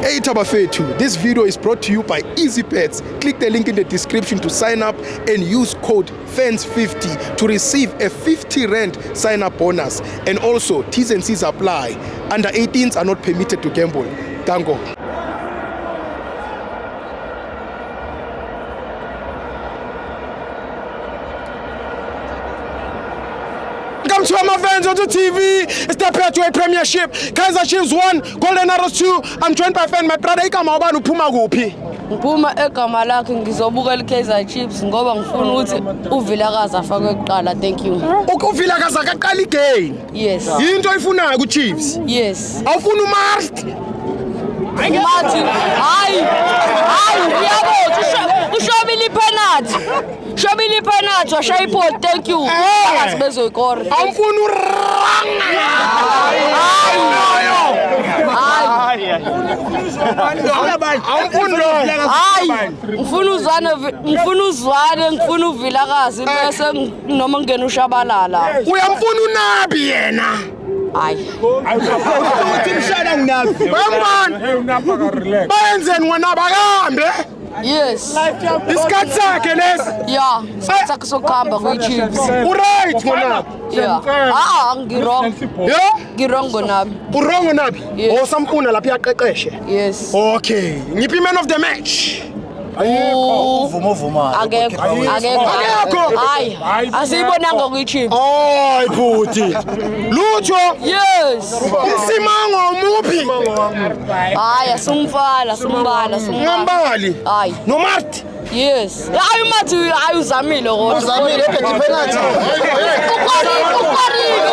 Hey Tabafetu, this video is brought to you by EasyBets. Click the link in the description to sign up and use code FANS50 to receive a 50 Rand sign-up bonus. And also, T's and C's apply. Under 18s are not permitted to gamble. Tango. Welcome to my fans on the TV. It's the Patriot Premiership. Kaizer Chiefs 1, Golden Arrows 2. I'm joined by fan my brother Ikamauba uphuma kuphi? Ngiphuma egama lakhe ngizobukela iKaizer Chiefs ngoba ngifuna ukuthi uVilakazi afake kuqala. Thank you. UVilakazi akaqala igame. Yes. Into oyifunayo kuChiefs? Yes. Awufuna uMart? Martin. Hayi, uyabo ushobile penalty. Shobile penalty washaya iport. Thank you. Asibezoyikora. Awufuna uranga. Ngifuna uzwane uVilakazi bese noma ngene uShabalala. Uyamfuna uNabi yena. Hayi. Uthi mshana nginabi. Bayenzeni wena bakambe? Yes. Isikhathi sakhe lesi. Yeah, isikhathi sokuhamba kweChiefs. Uright ngona. Yeah. Ngirong. Yeah? Ngirong ngonabi. Urongo nabi? Yes. Osamfuna lapha yaqeqeshe. Yes. Okay. Ngiphi man of the match? Akekho. Hayi. Asiyibonanga kweChiefs. Hayi buti. Lutho? Yes. Umsimango umuphi? Hayi, asumfala, sumbala. Ngambali. Hayi. NoMart? Yes. Hayi uMathi ayuzamile kodwa. Uzamile ekhe penalty. Uqorile.